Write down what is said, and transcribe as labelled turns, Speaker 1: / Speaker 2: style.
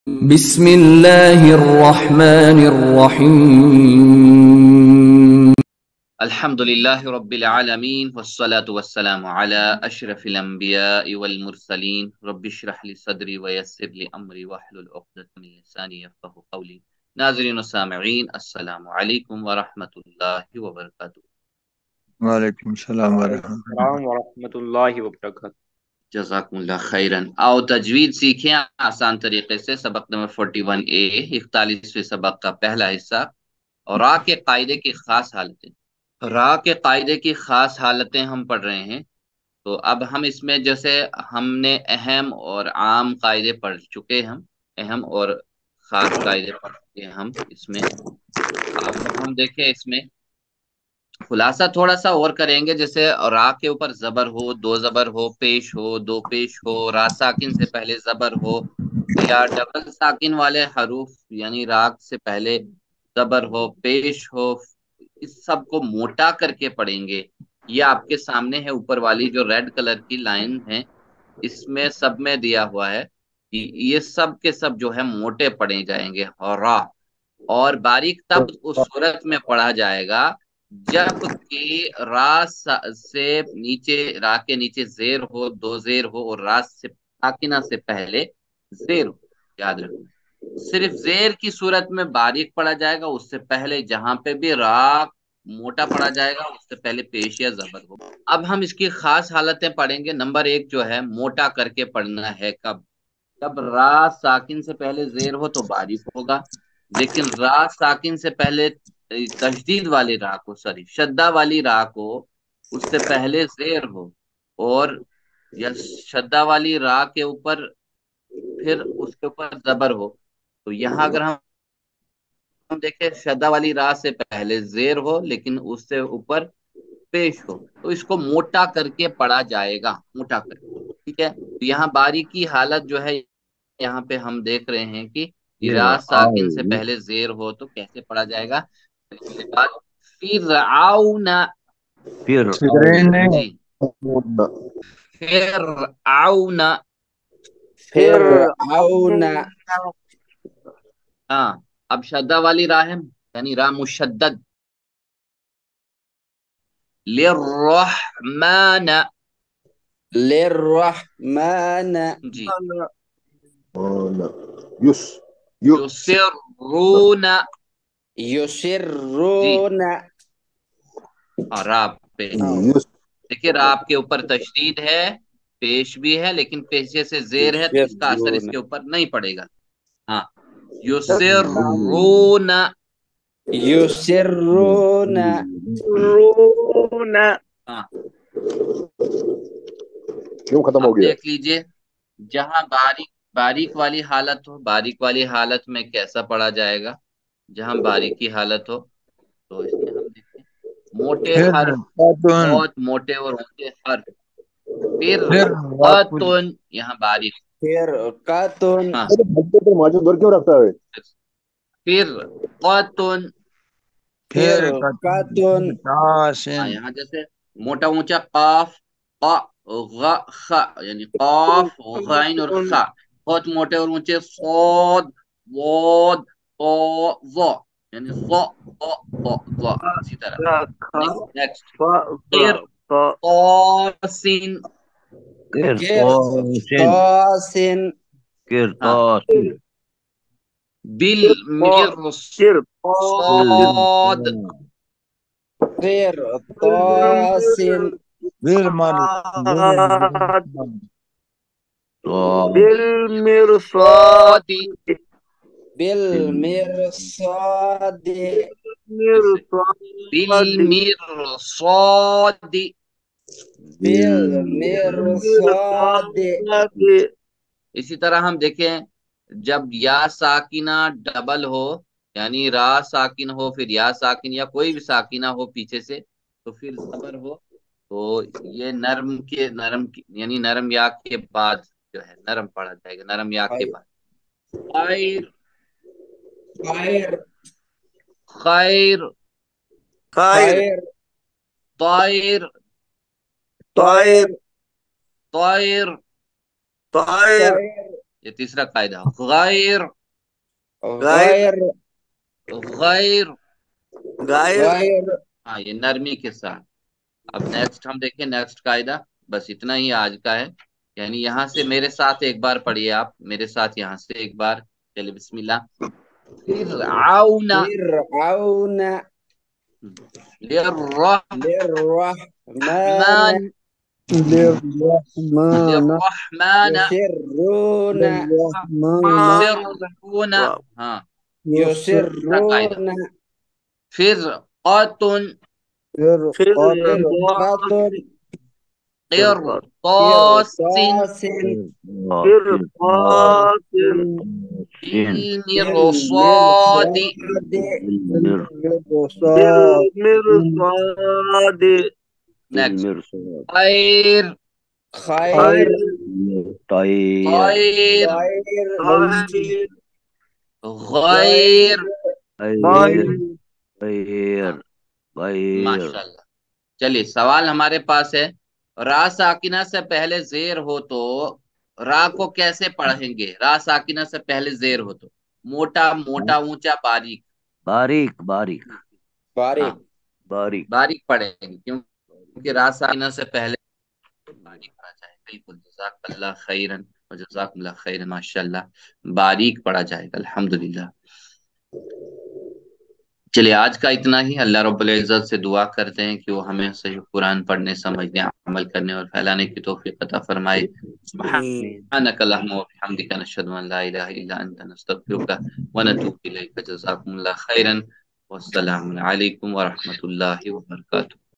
Speaker 1: بسم اللہ الرحمن الرحیم
Speaker 2: الحمد للہ رب العالمین والصلاة والسلام علی اشرف الانبیاء والمرسلین رب اشرح لی صدری ویسر لی امری واحلل عقدۃ من لسانی یفقهوا قولی۔ ناظرین و سامعین، السلام علیکم ورحمۃ اللہ وبرکاتہ۔
Speaker 3: وعلیکم السلام
Speaker 4: وعلیکم
Speaker 3: ورحمۃ اللہ۔
Speaker 4: السلام ورحمۃ اللہ وبرکاتہ۔
Speaker 2: جزاکم اللہ خیرن۔ آؤ تجوید سیکھیں آسان طریقے سے۔ سبق نمبر 41A، 41ویں سبق کا پہلا حصہ، اور را کے قاعدے کی خاص حالتیں۔ را کے قاعدے کی خاص حالتیں ہم پڑھ رہے ہیں۔ تو اب ہم اس میں جیسے ہم نے اہم اور عام قاعدے پڑھ چکے، ہم اہم اور خاص قاعدے پڑھ چکے ہم اس میں۔ اب ہم دیکھیں اس میں خلاصہ تھوڑا سا اور کریں گے، جیسے را کے اوپر زبر ہو، دو زبر ہو، پیش ہو، دو پیش ہو، را ساکن سے پہلے زبر ہو، یا ڈبل ساکن والے حروف یعنی را سے پہلے زبر ہو، پیش ہو، اس سب کو موٹا کر کے پڑھیں گے۔ یہ آپ کے سامنے ہے، اوپر والی جو ریڈ کلر کی لائن ہے اس میں سب میں دیا ہوا ہے کہ یہ سب کے سب جو ہے موٹے پڑھے جائیں گے، اور را اور باریک تب اس صورت میں پڑھا جائے گا جب کہ را سے نیچے، را کے نیچے زیر ہو، دو زیر ہو، اور را سے ساکنہ سے پہلے زیر ہو۔ یاد رکھنا، صرف زیر کی صورت میں باریک پڑھا جائے گا، اس سے پہلے جہاں پہ بھی را موٹا پڑھا جائے گا اس سے پہلے پیش یا زبر ہو۔ اب ہم اس کی خاص حالتیں پڑھیں گے۔ نمبر 1 جو ہے موٹا کر کے پڑھنا ہے کب؟ جب را ساکن سے پہلے زیر ہو تو باریک ہوگا، لیکن را ساکن سے پہلے تشدید والی را کو، شدہ والی را کو اس سے پہلے زیر ہو، اور یا شدہ والی را کے اوپر پھر اس کے اوپر زبر ہو، تو یہاں اگر ہم دیکھیں شدہ والی را سے پہلے زیر ہو لیکن اس سے اوپر پیش ہو، تو اس کو موٹا کر کے پڑھا جائے گا، موٹا کر کے۔ ٹھیک ہے، تو یہاں باریکی حالت جو ہے یہاں پہ ہم دیکھ رہے ہیں کہ را ساکن سے پہلے زیر ہو تو کیسے پڑھا جائے گا؟ فرعون، جی فرعون،
Speaker 5: فرعون
Speaker 2: ہاں اب شدہ والی را ہے یعنی را مشدد، للرحمن،
Speaker 5: للرحمن
Speaker 2: جی
Speaker 3: یس
Speaker 2: یسرون، جی
Speaker 5: یسرون
Speaker 2: را پہ دیکھیے، را کے اوپر تشدید ہے، پیش بھی ہے، لیکن پیشے سے زیر ہے تو اس کا اثر اس کے اوپر نہیں پڑے گا۔ ہاں یسرون،
Speaker 5: یسرون
Speaker 2: ہاں
Speaker 3: کیوں ختم
Speaker 2: اب
Speaker 3: ہو گیا؟
Speaker 2: دیکھ لیجئے، جہاں باریک والی حالت ہو، باریک والی حالت میں کیسا پڑھا جائے گا؟ جہاں باریکی حالت ہو تو اس میں ہم دیکھیں موٹے حرف، بہت موٹے اور اونچے حرف، پھر قاتن یہاں باریک،
Speaker 5: فرقتن
Speaker 2: ہاں
Speaker 3: ماچس دور کیوں رکھتا ہے؟
Speaker 2: پھر قاتن،
Speaker 5: فرقتن
Speaker 2: ہاں یہاں جیسے موٹا اونچا قاف، قا، غ، خ، یعنی قاف، غین اور خ، بہت موٹے اور اونچے صاد، واد، طا، ظ، یعنی ظ، ظ، ظ، ظ، اسی طرح۔ نیکسٹ پھر قاسن،
Speaker 5: قرطاسن
Speaker 2: ہاں بالمرصاد،
Speaker 5: قرطاسن
Speaker 4: بالمرصاد،
Speaker 5: بالمرصاد
Speaker 2: بالمرصاد،
Speaker 5: بالمرصاد
Speaker 2: اسی طرح ہم دیکھیں جب یا ساکنہ ڈبل ہو، یعنی را ساکن ہو پھر یا ساکن یا کوئی بھی ساکنہ ہو پیچھے سے تو پھر زبر ہو، تو یہ یعنی نرم یا کے بعد جو ہے نرم پڑھا جائے گا، نرم یا کے بعد۔ خیر،
Speaker 5: خیر
Speaker 2: خیر،
Speaker 5: خیر
Speaker 2: طائر،
Speaker 5: طائر
Speaker 2: طائر،
Speaker 4: طائر
Speaker 5: طائر
Speaker 2: یہ تیسرا قاعدہ. غیر
Speaker 5: غیر
Speaker 2: غیر
Speaker 5: غیر
Speaker 2: ہاں یہ نرمی کے ساتھ. اب نیکسٹ ہم دیکھیں نیکسٹ قاعدہ. بس اتنا ہی آج کا ہے. یعنی یہاں سے میرے ساتھ ایک بار پڑھیے آپ میرے ساتھ یہاں سے ایک بار. چلیے بسم اللہ. فرعون
Speaker 5: فرعون
Speaker 2: للرحمن
Speaker 5: للرحمن
Speaker 2: للرحمن
Speaker 5: يسرون
Speaker 2: يسرون ہاں دوسرا قاعدہ.
Speaker 5: يسرون
Speaker 2: فرقة
Speaker 5: فرقة
Speaker 2: قرطاس
Speaker 5: قرطاس
Speaker 2: بالمرصاد.
Speaker 5: بالمرصاد
Speaker 2: Next. خير
Speaker 5: خير
Speaker 2: طير
Speaker 5: غير
Speaker 2: غير
Speaker 6: غیر
Speaker 2: ماشاء اللہ. چلیے سوال ہمارے پاس ہے. را ساکنہ سے پہلے زیر ہو تو را کو کیسے پڑھیں گے؟ را ساکنہ سے پہلے زیر ہو تو موٹا موٹا اونچا باریک
Speaker 6: باریک باریک
Speaker 5: باریک
Speaker 6: باریک
Speaker 2: باریک پڑھیں گے کیونکہ را ساکنہ سے پہلے باریک پڑھا جائے. بالکل جزاک اللہ خیرن و جزاک اللہ خیرن. ماشاء اللہ باریک پڑھا جائے گا الحمدللہ. چلیے آج کا اتنا ہی. اللہ رب العزت سے دعا کرتے ہیں کہ وہ ہمیں صحیح قرآن پڑھنے سمجھنے عمل کرنے اور پھیلانے کی توفیق عطا فرمائے. سبحانک اللہم و بحمدک نشہد ان لا الہ الا انت نستغفرک و نتوب الیک. جزاکم اللہ خیرا والسلام علیکم ورحمۃ اللہ وبرکاتہ.